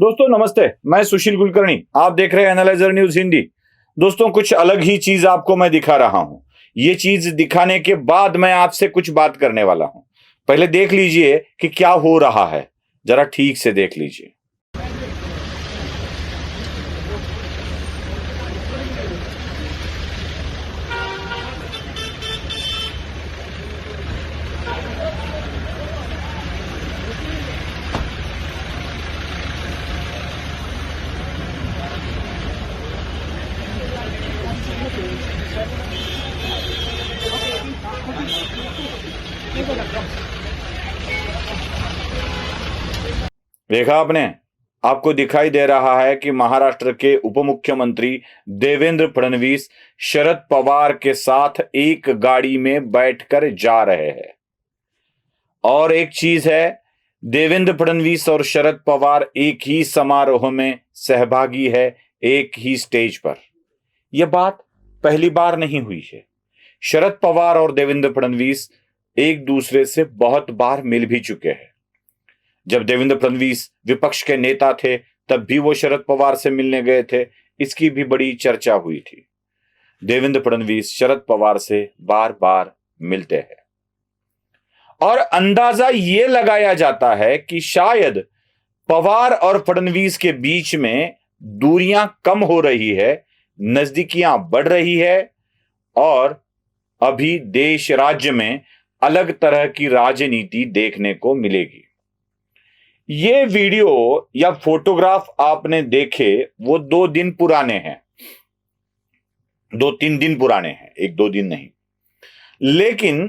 दोस्तों नमस्ते, मैं सुशील कुलकर्णी। आप देख रहे हैं एनालाइजर न्यूज हिंदी। दोस्तों कुछ अलग ही चीज आपको मैं दिखा रहा हूं। ये चीज दिखाने के बाद मैं आपसे कुछ बात करने वाला हूं। पहले देख लीजिए कि क्या हो रहा है, जरा ठीक से देख लीजिए। देखा आपने? आपको दिखाई दे रहा है कि महाराष्ट्र के उप मुख्यमंत्री देवेंद्र फडणवीस शरद पवार के साथ एक गाड़ी में बैठकर जा रहे हैं। और एक चीज है, देवेंद्र फडणवीस और शरद पवार एक ही समारोह में सहभागी है, एक ही स्टेज पर। यह बात पहली बार नहीं हुई है। शरद पवार और देवेंद्र फडणवीस एक दूसरे से बहुत बार मिल भी चुके हैं। जब देवेंद्र फडणवीस विपक्ष के नेता थे तब भी वो शरद पवार से मिलने गए थे, इसकी भी बड़ी चर्चा हुई थी। देवेंद्र फडणवीस शरद पवार से बार बार मिलते हैं और अंदाजा ये लगाया जाता है कि शायद पवार और फडणवीस के बीच में दूरियां कम हो रही है, नजदीकियां बढ़ रही है और अभी देश राज्य में अलग तरह की राजनीति देखने को मिलेगी। ये वीडियो या फोटोग्राफ आपने देखे वो 2 दिन पुराने हैं, 2-3 दिन पुराने हैं, 1-2 दिन नहीं। लेकिन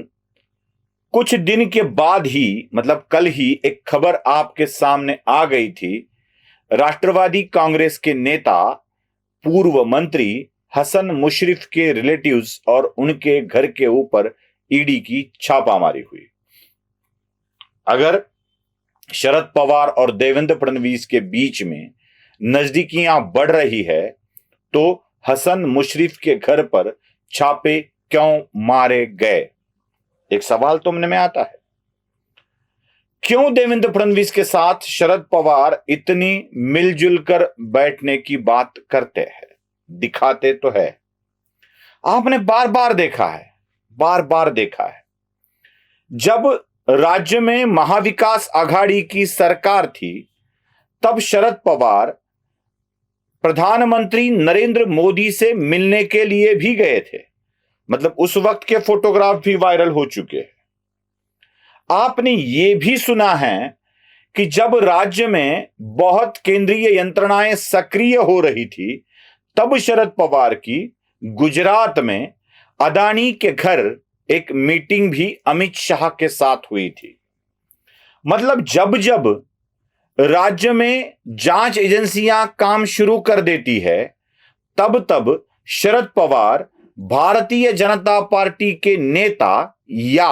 कुछ दिन के बाद ही, मतलब कल ही, एक खबर आपके सामने आ गई थी। राष्ट्रवादी कांग्रेस के नेता पूर्व मंत्री हसन मुशर्रफ के रिलेटिव्स और उनके घर के ऊपर ईडी की छापामारी हुई। अगर शरद पवार और देवेंद्र फडणवीस के बीच में नजदीकियां बढ़ रही है तो हसन मुशर्रफ के घर पर छापे क्यों मारे गए? एक सवाल तो मन में आता है। क्यों देवेंद्र फडणवीस के साथ शरद पवार इतनी मिलजुल कर बैठने की बात करते हैं, दिखाते तो है। आपने बार बार देखा है। जब राज्य में महाविकास आघाड़ी की सरकार थी तब शरद पवार प्रधानमंत्री नरेंद्र मोदी से मिलने के लिए भी गए थे। मतलब उस वक्त के फोटोग्राफ भी वायरल हो चुके हैं। आपने ये भी सुना है कि जब राज्य में बहुत केंद्रीय यंत्रणाएं सक्रिय हो रही थी तब शरद पवार की गुजरात में अदानी के घर एक मीटिंग भी अमित शाह के साथ हुई थी। मतलब जब जब राज्य में जांच एजेंसियां काम शुरू कर देती है तब तब शरद पवार भारतीय जनता पार्टी के नेता या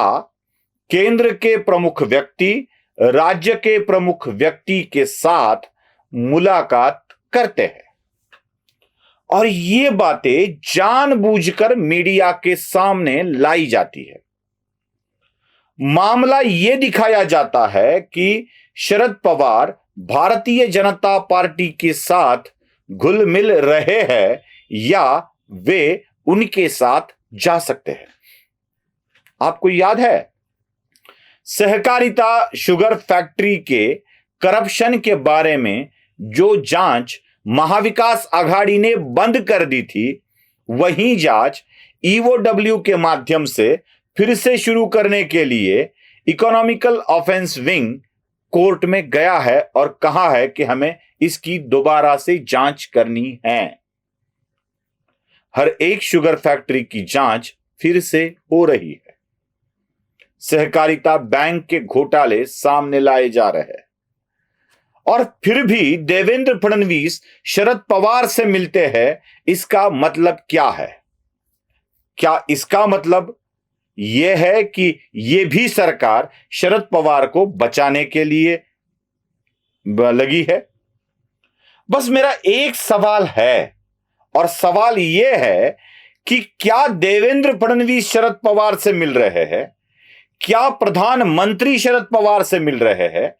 केंद्र के प्रमुख व्यक्ति, राज्य के प्रमुख व्यक्ति के साथ मुलाकात करते हैं और ये बातें जानबूझकर मीडिया के सामने लाई जाती है। मामला यह दिखाया जाता है कि शरद पवार भारतीय जनता पार्टी के साथ घुल मिल रहे हैं या वे उनके साथ जा सकते हैं। आपको याद है सहकारिता शुगर फैक्ट्री के करप्शन के बारे में जो जांच महाविकास आघाड़ी ने बंद कर दी थी, वही जांच ईओडब्ल्यू के माध्यम से फिर से शुरू करने के लिए इकोनॉमिकल ऑफेंस विंग कोर्ट में गया है और कहा है कि हमें इसकी दोबारा से जांच करनी है। हर एक शुगर फैक्ट्री की जांच फिर से हो रही है। सहकारिता बैंक के घोटाले सामने लाए जा रहे हैं और फिर भी देवेंद्र फडणवीस शरद पवार से मिलते हैं। इसका मतलब क्या है? क्या इसका मतलब यह है कि यह भी सरकार शरद पवार को बचाने के लिए लगी है? बस मेरा एक सवाल है और सवाल यह है कि क्या देवेंद्र फडणवीस शरद पवार से मिल रहे हैं? क्या प्रधानमंत्री शरद पवार से मिल रहे हैं?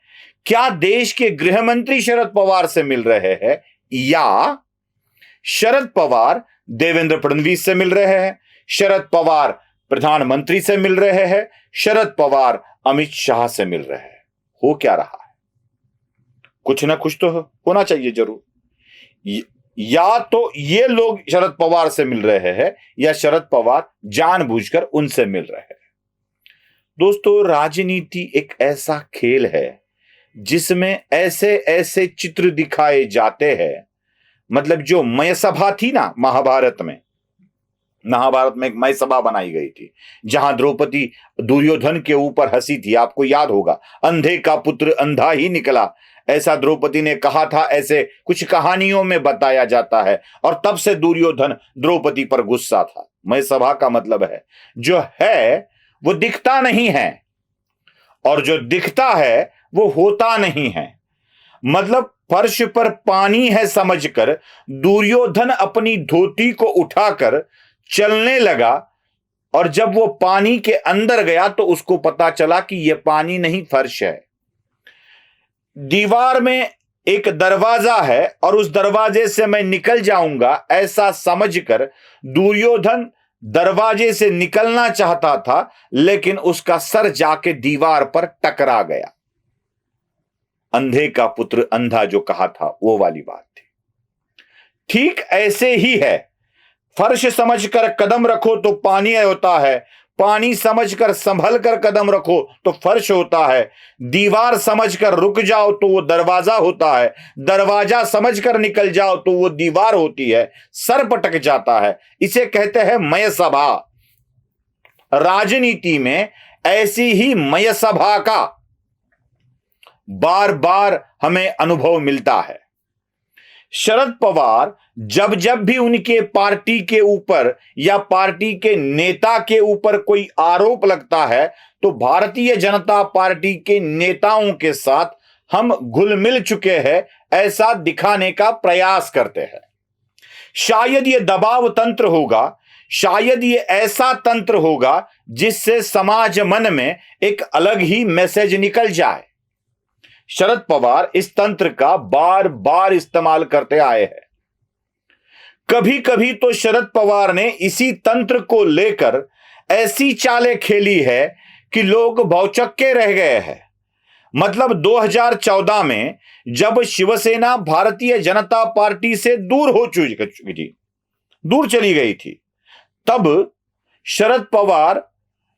क्या देश के गृह मंत्री शरद पवार से मिल रहे हैं या शरद पवार देवेंद्र फडणवीस से मिल रहे हैं, शरद पवार प्रधानमंत्री से मिल रहे हैं, शरद पवार अमित शाह से मिल रहे हैं? हो क्या रहा है? कुछ ना कुछ तो होना चाहिए जरूर। या तो ये लोग शरद पवार से मिल रहे हैं या शरद पवार जानबूझकर उनसे मिल रहे हैं। दोस्तों, राजनीति एक ऐसा खेल है जिसमें ऐसे ऐसे चित्र दिखाए जाते हैं, मतलब जो मय सभा थी ना महाभारत में एक मय सभा बनाई गई थी जहां द्रौपदी दुर्योधन के ऊपर हंसी थी। आपको याद होगा, अंधे का पुत्र अंधा ही निकला, ऐसा द्रौपदी ने कहा था, ऐसे कुछ कहानियों में बताया जाता है। और तब से दुर्योधन द्रौपदी पर गुस्सा था। मय सभा का मतलब है जो है वो दिखता नहीं है और जो दिखता है वो होता नहीं है। मतलब फर्श पर पानी है समझकर दुर्योधन अपनी धोती को उठाकर चलने लगा और जब वो पानी के अंदर गया तो उसको पता चला कि यह पानी नहीं फर्श है। दीवार में एक दरवाजा है और उस दरवाजे से मैं निकल जाऊंगा ऐसा समझकर दुर्योधन दरवाजे से निकलना चाहता था, लेकिन उसका सर जाके दीवार पर टकरा गया। अंधे का पुत्र अंधा जो कहा था वो वाली बात थी। ठीक ऐसे ही है, फर्श समझकर कदम रखो तो पानी होता है, पानी समझकर संभल कर कदम रखो तो फर्श होता है, दीवार समझकर रुक जाओ तो वो दरवाजा होता है, दरवाजा समझकर निकल जाओ तो वो दीवार होती है, सर पटक जाता है। इसे कहते हैं मय सभा। राजनीति में ऐसी ही मय सभा का बार बार हमें अनुभव मिलता है। शरद पवार जब जब भी उनके पार्टी के ऊपर या पार्टी के नेता के ऊपर कोई आरोप लगता है तो भारतीय जनता पार्टी के नेताओं के साथ हम घुल मिल चुके हैं ऐसा दिखाने का प्रयास करते हैं। शायद ये दबाव तंत्र होगा, शायद ये ऐसा तंत्र होगा जिससे समाज मन में एक अलग ही मैसेज निकल जाए। शरद पवार इस तंत्र का बार बार इस्तेमाल करते आए हैं। कभी कभी तो शरद पवार ने इसी तंत्र को लेकर ऐसी चालें खेली है कि लोग भौचक्के रह गए हैं। मतलब 2014 में जब शिवसेना भारतीय जनता पार्टी से दूर हो चुकी थी, दूर चली गई थी, तब शरद पवार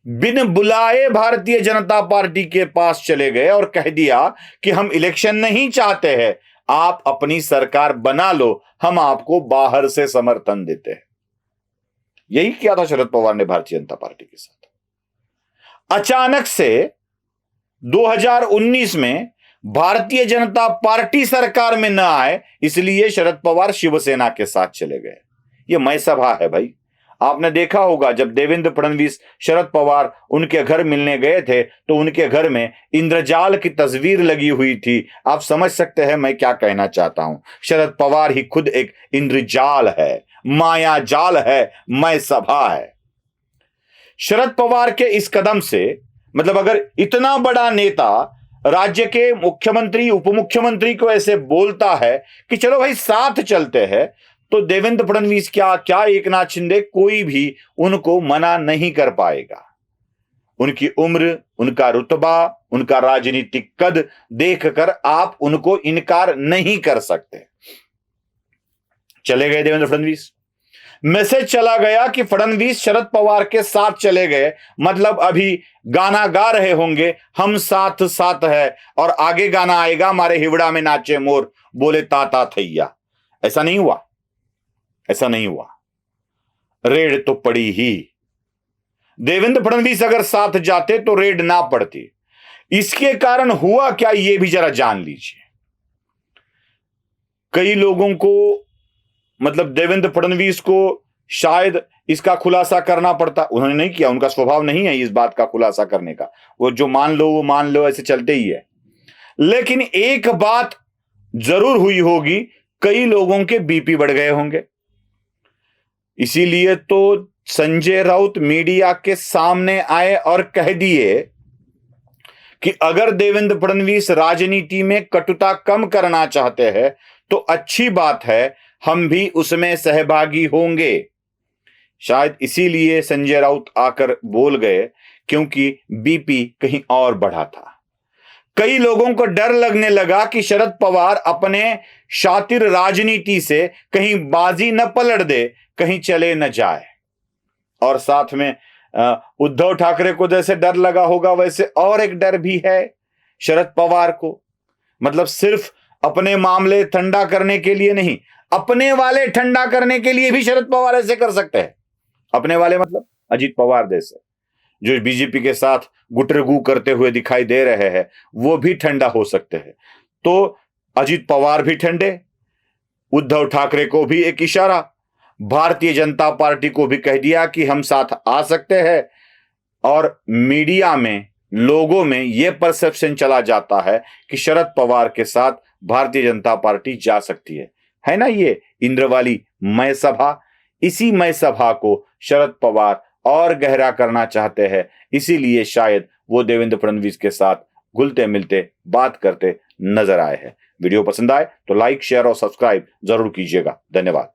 बिन बुलाए भारतीय जनता पार्टी के पास चले गए और कह दिया कि हम इलेक्शन नहीं चाहते हैं, आप अपनी सरकार बना लो, हम आपको बाहर से समर्थन देते हैं। यही किया था शरद पवार ने भारतीय जनता पार्टी के साथ। अचानक से 2019 में भारतीय जनता पार्टी सरकार में न आए, इसलिए शरद पवार शिवसेना के साथ चले गए। यह मय सभा है भाई। आपने देखा होगा जब देवेंद्र फडणवीस शरद पवार उनके घर मिलने गए थे तो उनके घर में इंद्रजाल की तस्वीर लगी हुई थी। आप समझ सकते हैं मैं क्या कहना चाहता हूं। शरद पवार ही खुद एक इंद्रजाल है, माया जाल है, मय सभा है। शरद पवार के इस कदम से, मतलब अगर इतना बड़ा नेता राज्य के मुख्यमंत्री उप मुख्यमंत्री को ऐसे बोलता है कि चलो भाई साथ चलते हैं, तो देवेंद्र फडणवीस क्या एकनाथ शिंदे, कोई भी उनको मना नहीं कर पाएगा। उनकी उम्र, उनका रुतबा, उनका राजनीतिक कद देखकर आप उनको इनकार नहीं कर सकते। चले गए देवेंद्र फडणवीस। मैसेज चला गया कि फडणवीस शरद पवार के साथ चले गए, मतलब अभी गाना गा रहे होंगे हम साथ साथ है, और आगे गाना आएगा हमारे हिवड़ा में नाचे मोर बोले ताता थैया। ऐसा नहीं हुआ, ऐसा नहीं हुआ। रेड तो पड़ी ही। देवेंद्र फडणवीस अगर साथ जाते तो रेड ना पड़ती। इसके कारण हुआ क्या ये भी जरा जान लीजिए। कई लोगों को, मतलब देवेंद्र फडणवीस को शायद इसका खुलासा करना पड़ता, उन्होंने नहीं किया, उनका स्वभाव नहीं है इस बात का खुलासा करने का। वो जो मान लो वो मान लो, ऐसे चलते ही है। लेकिन एक बात जरूर हुई होगी, कई लोगों के बीपी बढ़ गए होंगे। इसीलिए तो संजय राउत मीडिया के सामने आए और कह दिए कि अगर देवेंद्र फडणवीस राजनीति में कटुता कम करना चाहते हैं तो अच्छी बात है, हम भी उसमें सहभागी होंगे। शायद इसीलिए संजय राउत आकर बोल गए, क्योंकि बीपी कहीं और बढ़ा था। कई लोगों को डर लगने लगा कि शरद पवार अपने शातिर राजनीति से कहीं बाजी न पलट दे, कहीं चले न जाए। और साथ में उद्धव ठाकरे को जैसे डर लगा होगा, वैसे और एक डर भी है शरद पवार को। मतलब सिर्फ अपने मामले ठंडा करने के लिए नहीं, अपने वाले ठंडा करने के लिए भी शरद पवार ऐसे कर सकते हैं। अपने वाले मतलब अजीत पवार जैसे, जो बीजेपी के साथ गुटरगू करते हुए दिखाई दे रहे हैं, वो भी ठंडा हो सकते हैं। तो अजीत पवार भी ठंडे, उद्धव ठाकरे को भी एक इशारा, भारतीय जनता पार्टी को भी कह दिया कि हम साथ आ सकते हैं। और मीडिया में, लोगों में यह परसेप्शन चला जाता है कि शरद पवार के साथ भारतीय जनता पार्टी जा सकती है ना। ये इंद्रवाली मय सभा, इसी मय सभा को शरद पवार और गहरा करना चाहते हैं। इसीलिए शायद वो देवेंद्र फडणवीस के साथ घुलते मिलते बात करते नजर आए हैं। वीडियो पसंद आए तो लाइक, शेयर और सब्सक्राइब जरूर कीजिएगा। धन्यवाद।